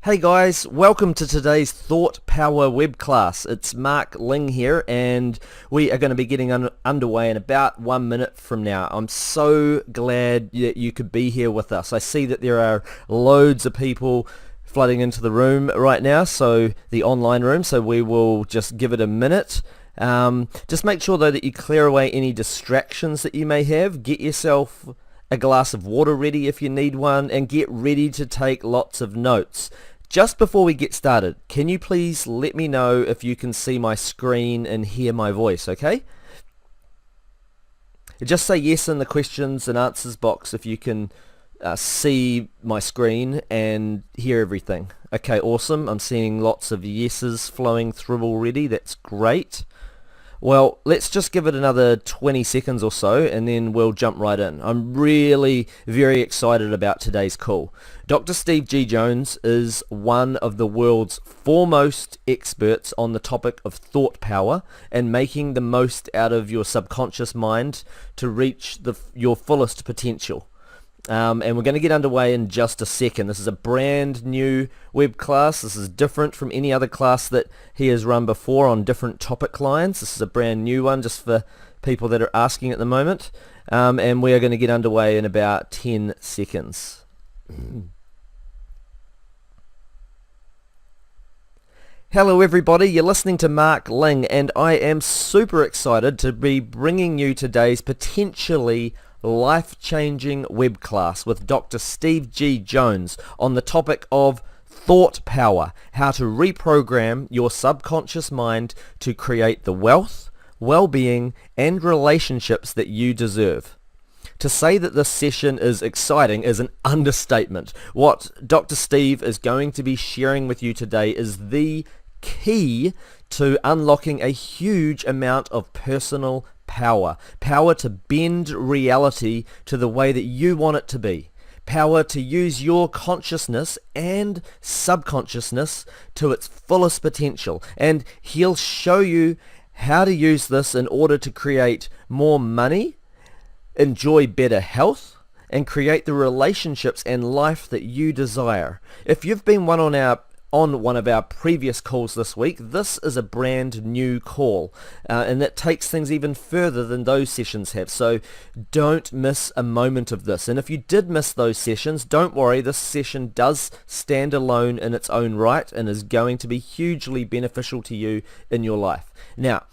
Hey guys, welcome to today's Thought Power web class. It's Mark Ling here and we are going to be getting underway in about 1 minute from now. I'm so glad that you could be here with us. I see that there are loads of people flooding into the room right now, so the online room, so we will just give it a minute. Just make sure though that you clear away any distractions that you may have. Get yourself a glass of water ready if you need one, and get ready to take lots of notes. Just before we get started, can you please let me know if you can see my screen and hear my voice, okay? Just say yes in the questions and answers box if you can see my screen and hear everything. Okay, awesome. I'm seeing lots of yeses flowing through already. That's great. Well, let's just give it another 20 seconds or so and then we'll jump right in. I'm really very excited about today's call. Dr. Steve G. Jones is one of the world's foremost experts on the topic of thought power and making the most out of your subconscious mind to reach your fullest potential. And we're going to get underway in just a second. This is a brand new web class. This is different from any other class that he has run before on different topic lines. This is a brand new one just for people that are asking at the moment. And we are going to get underway in about 10 seconds. Hello everybody, you're listening to Mark Ling and I am super excited to be bringing you today's potentially life-changing web class with Dr. Steve G. Jones on the topic of thought power, how to reprogram your subconscious mind to create the wealth, well-being and relationships that you deserve. To say that this session is exciting is an understatement. What Dr. Steve is going to be sharing with you today is the key to unlocking a huge amount of personal power to bend reality to the way that you want it to be, power to use your consciousness and subconsciousness to its fullest potential, and he'll show you how to use this in order to create more money, enjoy better health, and create the relationships and life that you desire. If you've been on one of our previous calls this week, this is a brand new call and that takes things even further than those sessions have, so don't miss a moment of this. And if you did miss those sessions, don't worry, this session does stand alone in its own right and is going to be hugely beneficial to you in your life. Now,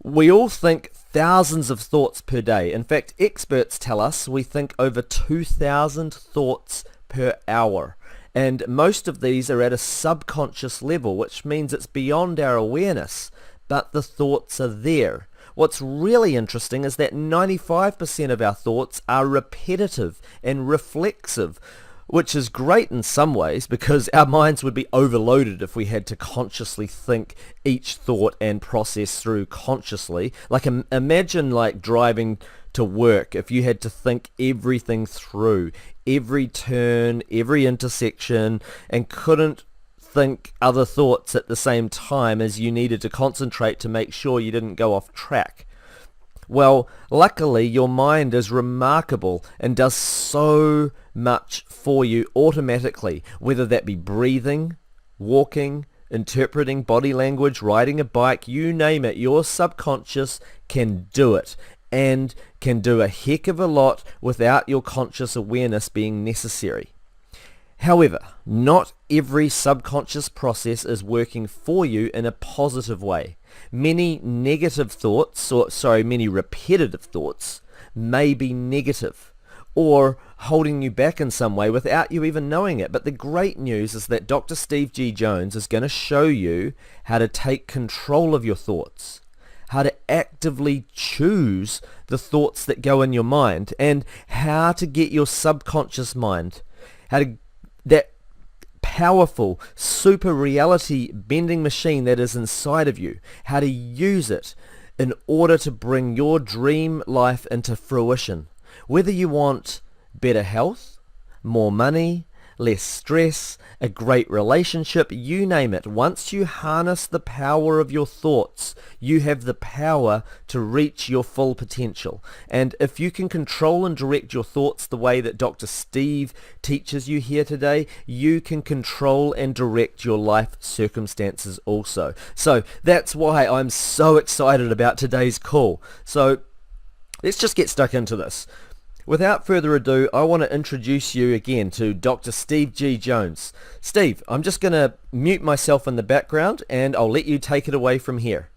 we all think thousands of thoughts per day. In fact, experts tell us we think over 2,000 thoughts per hour. And most of these are at a subconscious level, which means it's beyond our awareness, but the thoughts are there. What's really interesting is that 95% of our thoughts are repetitive and reflexive, which is great in some ways because our minds would be overloaded if we had to consciously think each thought and process through consciously. Like imagine like driving to work if you had to think everything through, every turn, every intersection, and couldn't think other thoughts at the same time as you needed to concentrate to make sure you didn't go off track. Well, luckily your mind is remarkable and does so much for you automatically, whether that be breathing, walking, interpreting body language, riding a bike, you name it, your subconscious can do it. And can do a heck of a lot without your conscious awareness being necessary. However, not every subconscious process is working for you in a positive way. Many repetitive thoughts may be negative or holding you back in some way without you even knowing it. But the great news is that Dr. Steve G. Jones is going to show you how to take control of your thoughts, how to actively choose the thoughts that go in your mind, and how to get your subconscious mind, that powerful super reality bending machine that is inside of you, how to use it in order to bring your dream life into fruition. Whether you want better health, more money, less stress, a great relationship, you name it. Once you harness the power of your thoughts, you have the power to reach your full potential. And if you can control and direct your thoughts the way that Dr. Steve teaches you here today, you can control and direct your life circumstances also. So that's why I'm so excited about today's call. So let's just get stuck into this. Without further ado, I want to introduce you again to Dr. Steve G. Jones. Steve, I'm just going to mute myself in the background and I'll let you take it away from here.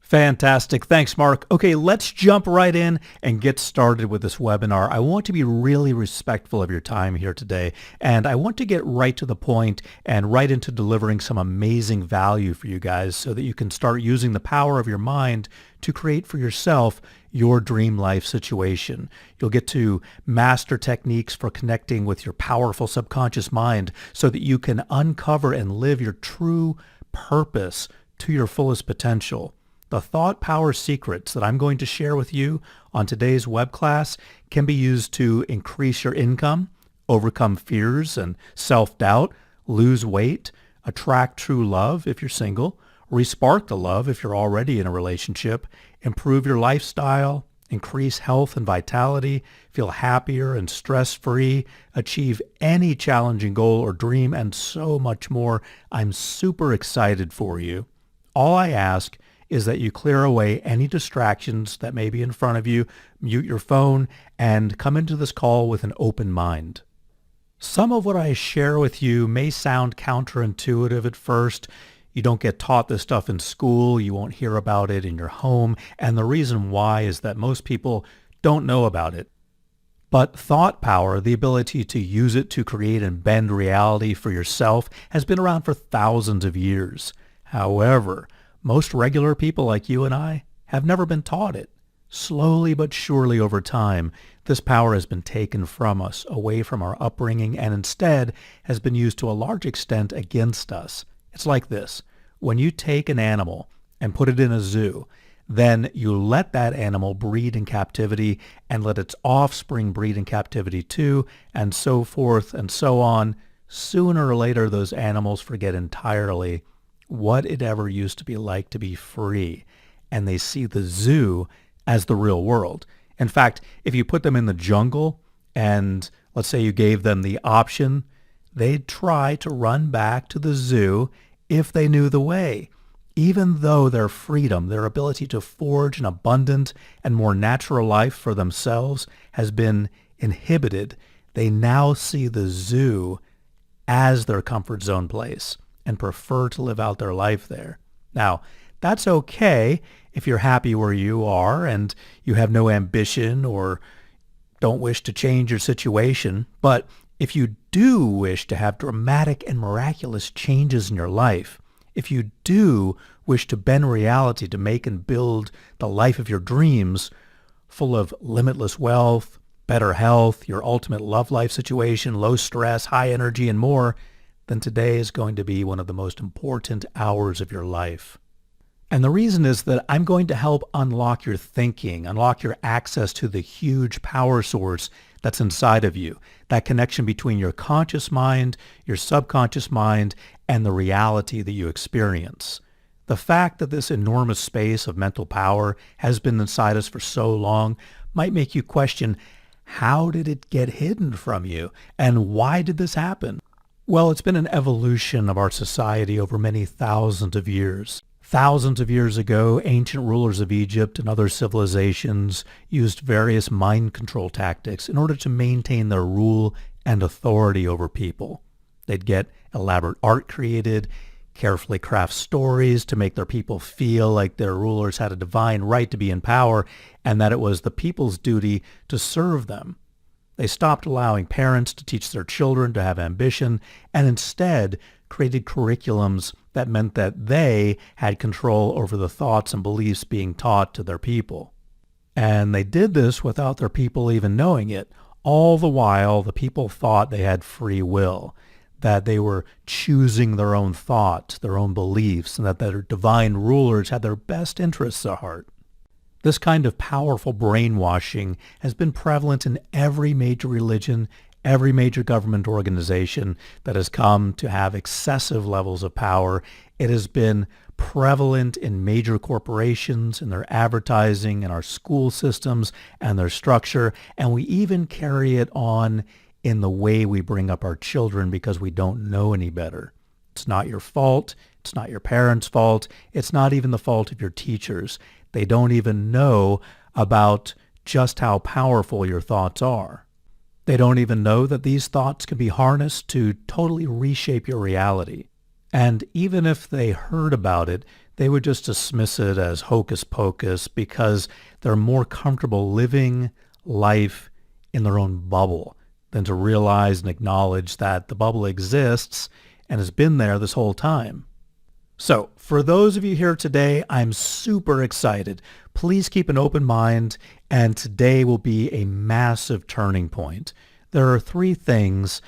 Fantastic. Thanks, Mark. Okay, let's jump right in and get started with this webinar. I want to be really respectful of your time here today, and I want to get right to the point and right into delivering some amazing value for you guys so that you can start using the power of your mind to create for yourself your dream life situation. You'll get to master techniques for connecting with your powerful subconscious mind so that you can uncover and live your true purpose to your fullest potential. The thought power secrets that I'm going to share with you on today's web class can be used to increase your income, overcome fears and self-doubt, lose weight, attract true love if you're single, respark the love if you're already in a relationship, improve your lifestyle, increase health and vitality, feel happier and stress-free, achieve any challenging goal or dream, and so much more. I'm super excited for you. All I ask is that you clear away any distractions that may be in front of you, mute your phone, and come into this call with an open mind. Some of what I share with you may sound counterintuitive at first. You don't get taught this stuff in school, you won't hear about it in your home, and the reason why is that most people don't know about it. But thought power, the ability to use it to create and bend reality for yourself, has been around for thousands of years. However, most regular people like you and I have never been taught it. Slowly but surely over time, this power has been taken from us, away from our upbringing, and instead has been used to a large extent against us. It's like this. When you take an animal and put it in a zoo, then you let that animal breed in captivity and let its offspring breed in captivity too, and so forth and so on. Sooner or later, those animals forget entirely what it ever used to be like to be free, and they see the zoo as the real world. In fact, if you put them in the jungle and let's say you gave them the option, they'd try to run back to the zoo if they knew the way. Even though their freedom, their ability to forge an abundant and more natural life for themselves has been inhibited, they now see the zoo as their comfort zone place and prefer to live out their life there. Now, that's okay if you're happy where you are and you have no ambition or don't wish to change your situation. But if you do wish to have dramatic and miraculous changes in your life, if you do wish to bend reality to make and build the life of your dreams, full of limitless wealth, better health, your ultimate love life situation, low stress, high energy, and more, then today is going to be one of the most important hours of your life. And the reason is that I'm going to help unlock your thinking, unlock your access to the huge power source that's inside of you, that connection between your conscious mind, your subconscious mind, and the reality that you experience. The fact that this enormous space of mental power has been inside us for so long might make you question, how did it get hidden from you? And why did this happen? Well, it's been an evolution of our society over many thousands of years. Thousands of years ago, ancient rulers of Egypt and other civilizations used various mind control tactics in order to maintain their rule and authority over people. They'd get elaborate art created, carefully craft stories to make their people feel like their rulers had a divine right to be in power and that it was the people's duty to serve them. They stopped allowing parents to teach their children to have ambition and instead created curriculums that meant that they had control over the thoughts and beliefs being taught to their people. And they did this without their people even knowing it. All the while, the people thought they had free will, that they were choosing their own thoughts, their own beliefs, and that their divine rulers had their best interests at heart. This kind of powerful brainwashing has been prevalent in every major religion, every major government organization that has come to have excessive levels of power. It has been prevalent in major corporations, in their advertising, in our school systems, and their structure. And we even carry it on in the way we bring up our children because we don't know any better. It's not your fault. It's not your parents' fault. It's not even the fault of your teachers. They don't even know about just how powerful your thoughts are. They don't even know that these thoughts can be harnessed to totally reshape your reality. And even if they heard about it, they would just dismiss it as hocus pocus because they're more comfortable living life in their own bubble than to realize and acknowledge that the bubble exists and has been there this whole time. So, for those of you here today, I'm super excited. Please keep an open mind, and today will be a massive turning point. There are 3 things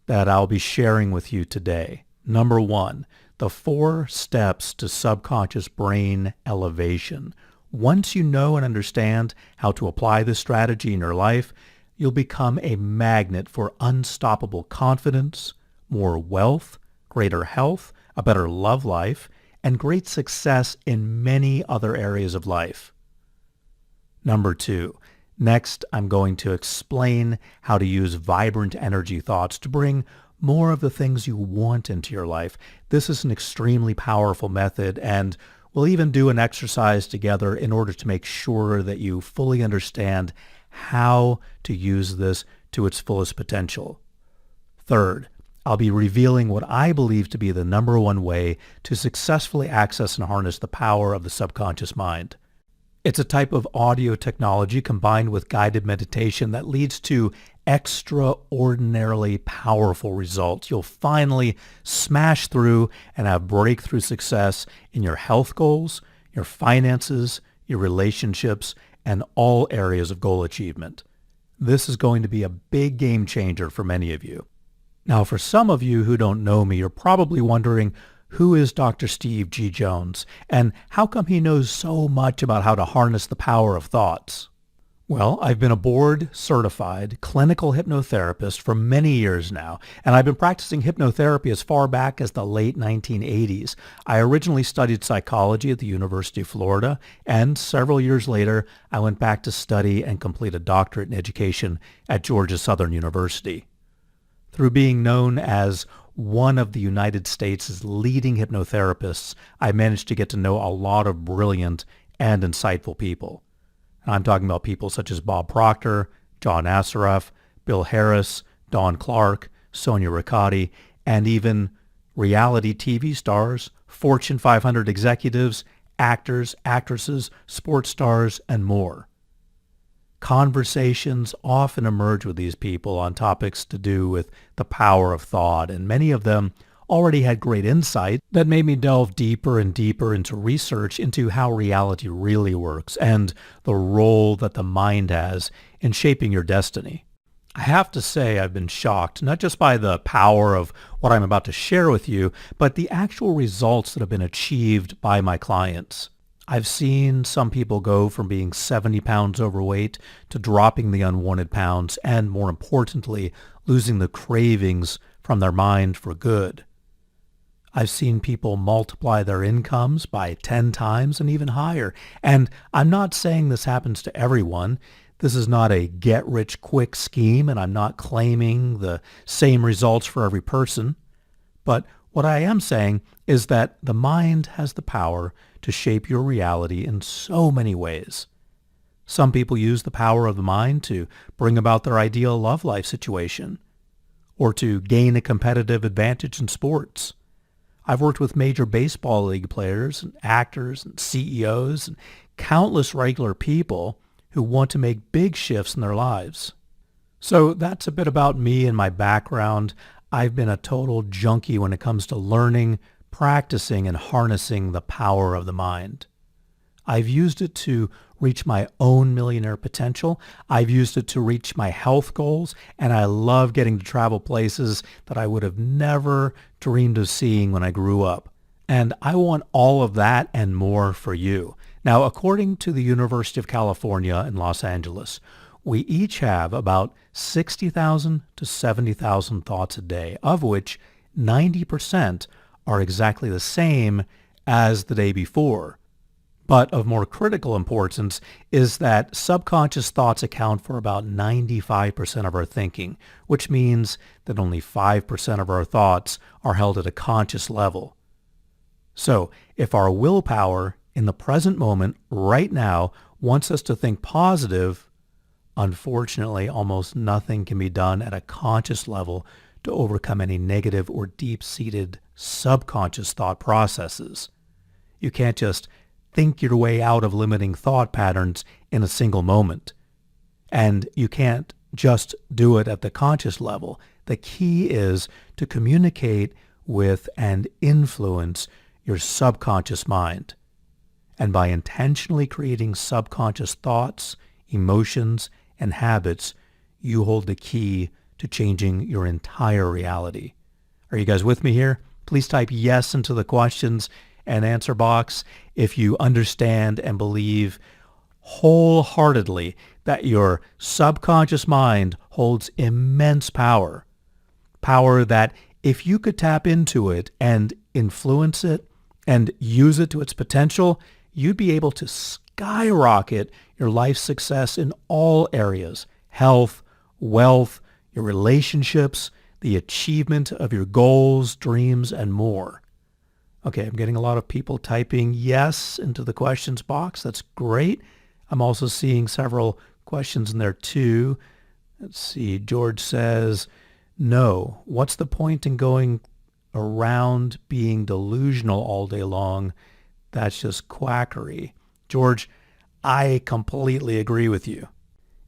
that I'll be sharing with you today. Number 1, the 4 steps to subconscious brain elevation. Once you know and understand how to apply this strategy in your life, you'll become a magnet for unstoppable confidence, more wealth, greater health, a better love life, and great success in many other areas of life. Number 2, next I'm going to explain how to use vibrant energy thoughts to bring more of the things you want into your life. This is an extremely powerful method, and we'll even do an exercise together in order to make sure that you fully understand how to use this to its fullest potential. Third, I'll be revealing what I believe to be the number 1 way to successfully access and harness the power of the subconscious mind. It's a type of audio technology combined with guided meditation that leads to extraordinarily powerful results. You'll finally smash through and have breakthrough success in your health goals, your finances, your relationships, and all areas of goal achievement. This is going to be a big game changer for many of you. Now, for some of you who don't know me, you're probably wondering, who is Dr. Steve G. Jones, and how come he knows so much about how to harness the power of thoughts? Well, I've been a board-certified clinical hypnotherapist for many years now, and I've been practicing hypnotherapy as far back as the late 1980s. I originally studied psychology at the University of Florida, and several years later, I went back to study and complete a doctorate in education at Georgia Southern University. Through being known as one of the United States' leading hypnotherapists, I managed to get to know a lot of brilliant and insightful people. I'm talking about people such as Bob Proctor, John Assaraf, Bill Harris, Don Clark, Sonia Riccati, and even reality TV stars, Fortune 500 executives, actors, actresses, sports stars, and more. Conversations often emerge with these people on topics to do with the power of thought, and many of them already had great insight that made me delve deeper and deeper into research into how reality really works and the role that the mind has in shaping your destiny. I have to say I've been shocked, not just by the power of what I'm about to share with you, but the actual results that have been achieved by my clients. I've seen some people go from being 70 pounds overweight to dropping the unwanted pounds and, more importantly, losing the cravings from their mind for good. I've seen people multiply their incomes by 10 times and even higher. And I'm not saying this happens to everyone. This is not a get-rich-quick scheme, and I'm not claiming the same results for every person. But what I am saying is that the mind has the power to shape your reality in so many ways. Some people use the power of the mind to bring about their ideal love life situation, or to gain a competitive advantage in sports. I've worked with major baseball league players and actors and CEOs and countless regular people who want to make big shifts in their lives. So that's a bit about me and my background. I've been a total junkie when it comes to learning, practicing, and harnessing the power of the mind. I've used it to reach my own millionaire potential. I've used it to reach my health goals, and I love getting to travel places that I would have never dreamed of seeing when I grew up. And I want all of that and more for you. Now, according to the University of California in Los Angeles, We each have about 60,000 to 70,000 thoughts a day, of which 90% are exactly the same as the day before. But of more critical importance is that subconscious thoughts account for about 95% of our thinking, which means that only 5% of our thoughts are held at a conscious level. So if our willpower in the present moment right now wants us to think positive, unfortunately, almost nothing can be done at a conscious level to overcome any negative or deep-seated subconscious thought processes. You can't just think your way out of limiting thought patterns in a single moment. And you can't just do it at the conscious level. The key is to communicate with and influence your subconscious mind. And by intentionally creating subconscious thoughts, emotions, and habits, you hold the key to changing your entire reality. Are you guys with me here? Please type yes into the questions and answer box if you understand and believe wholeheartedly that your subconscious mind holds immense power. Power that if you could tap into it and influence it and use it to its potential, you'd be able to skyrocket your life success in all areas: health, wealth, your relationships, the achievement of your goals, dreams, and more. Okay, I'm getting a lot of people typing yes into the questions box. That's great. I'm also seeing several questions in there too. Let's see. George says, no. What's the point in going around being delusional all day long? That's just quackery. George, I completely agree with you.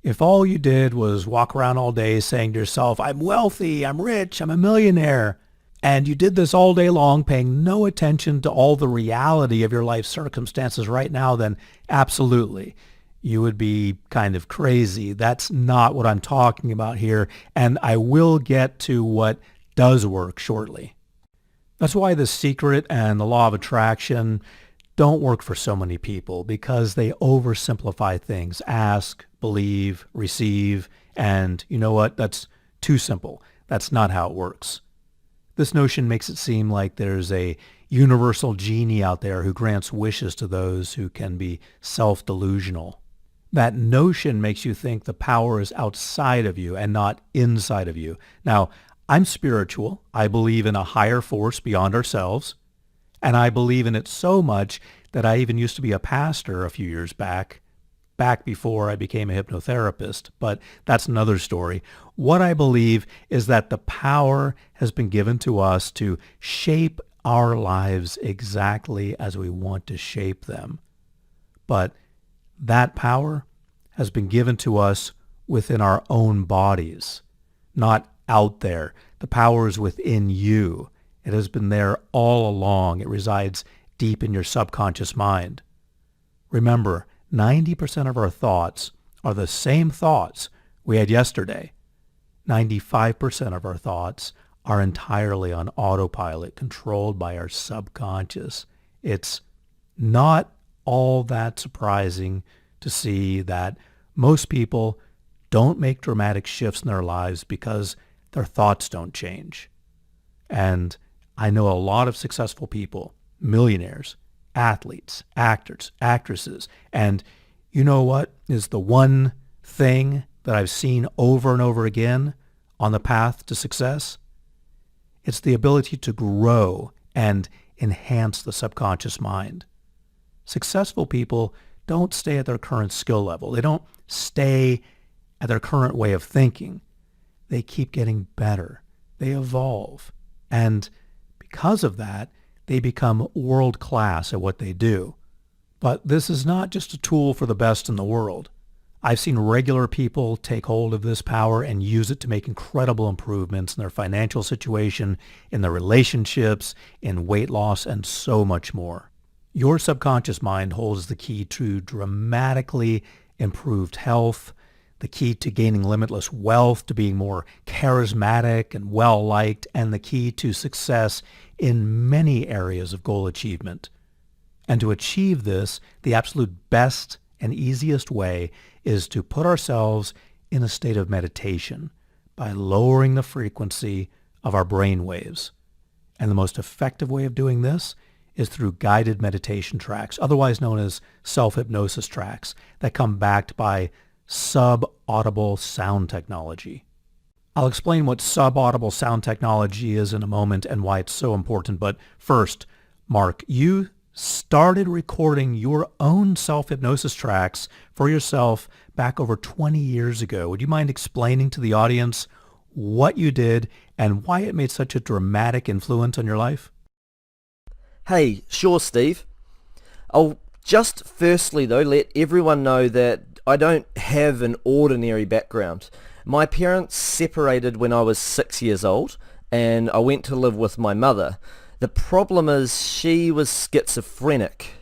If all you did was walk around all day saying to yourself, I'm wealthy, I'm rich, I'm a millionaire, and you did this all day long, paying no attention to all the reality of your life circumstances right now, then absolutely, you would be kind of crazy. That's not what I'm talking about here, and I will get to what does work shortly. That's why The Secret and the Law of Attraction don't work for so many people, because they oversimplify things. Ask, believe, receive, and you know what? That's too simple. That's not how it works. This notion makes it seem like there's a universal genie out there who grants wishes to those who can be self-delusional. That notion makes you think the power is outside of you and not inside of you. Now, I'm spiritual. I believe in a higher force beyond ourselves. And I believe in it so much that I even used to be a pastor a few years back before I became a hypnotherapist, but that's another story. What I believe is that the power has been given to us to shape our lives exactly as we want to shape them. But that power has been given to us within our own bodies, not out there. The power is within you. It has been there all along. It resides deep in your subconscious mind. Remember, 90% of our thoughts are the same thoughts we had yesterday. 95% of our thoughts are entirely on autopilot, controlled by our subconscious. It's not all that surprising to see that most people don't make dramatic shifts in their lives because their thoughts don't change. And I know a lot of successful people, millionaires, athletes, actors, actresses, and you know what is the one thing that I've seen over and over again on the path to success? It's the ability to grow and enhance the subconscious mind. Successful people don't stay at their current skill level. They don't stay at their current way of thinking. They keep getting better. They evolve. And because of that, they become world class at what they do. But this is not just a tool for the best in the world. I've seen regular people take hold of this power and use it to make incredible improvements in their financial situation, in their relationships, in weight loss, and so much more. Your subconscious mind holds the key to dramatically improved health, the key to gaining limitless wealth, to being more charismatic and well-liked, and the key to success in many areas of goal achievement. And to achieve this, the absolute best and easiest way is to put ourselves in a state of meditation by lowering the frequency of our brain waves. And the most effective way of doing this is through guided meditation tracks, otherwise known as self-hypnosis tracks, that come backed by sub-audible sound technology. I'll explain what sub-audible sound technology is in a moment and why it's so important. But first, Mark, you started recording your own self-hypnosis tracks for yourself back over 20 years ago. Would you mind explaining to the audience what you did and why it made such a dramatic influence on your life? Hey, sure, Steve. I'll just firstly, though, let everyone know that I don't have an ordinary background. My parents separated when I was 6 years old, and I went to live with my mother. The problem is she was schizophrenic,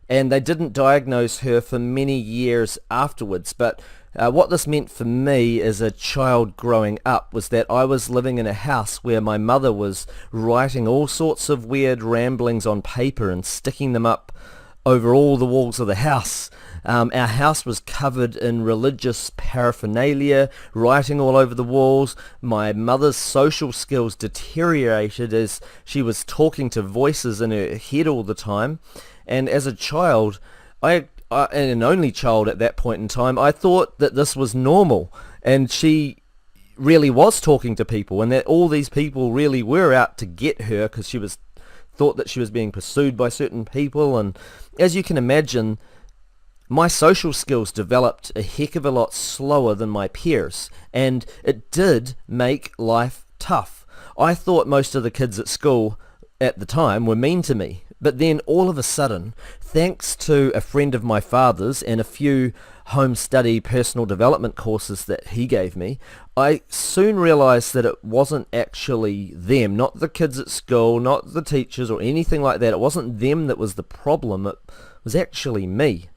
and they didn't diagnose her for many years afterwards. But what this meant for me as a child growing up was that I was living in a house where my mother was writing all sorts of weird ramblings on paper and sticking them up over all the walls of the house. Our house was covered in religious paraphernalia, writing all over the walls. My mother's social skills deteriorated as she was talking to voices in her head all the time. And as a child, and an only child at that point in time, I thought that this was normal. And she really was talking to people, and that all these people really were out to get her because she thought that she was being pursued by certain people. And as you can imagine, my social skills developed a heck of a lot slower than my peers, and it did make life tough. I thought most of the kids at school at the time were mean to me, but then all of a sudden, thanks to a friend of my father's and a few home study personal development courses that he gave me, I soon realized that it wasn't actually them, not the kids at school, not the teachers or anything like that. It wasn't them that was the problem. It was actually me.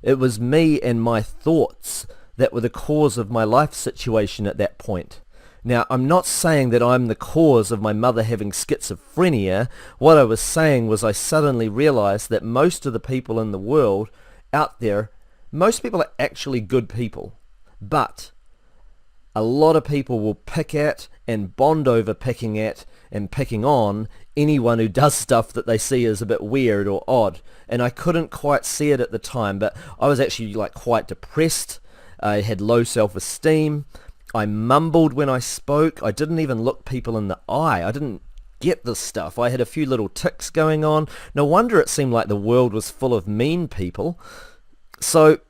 It was me and my thoughts that were the cause of my life situation at that point. Now, I'm not saying that I'm the cause of my mother having schizophrenia. What I was saying was I suddenly realized that most of the people in the world out there, most people are actually good people. But a lot of people will pick at and bond over picking at and picking on anyone who does stuff that they see as a bit weird or odd. And I couldn't quite see it at the time, but I was actually quite depressed. I had low self-esteem. I mumbled when I spoke. I didn't even look people in the eye. I didn't get this stuff. I had a few little tics going on. No wonder it seemed like the world was full of mean people. So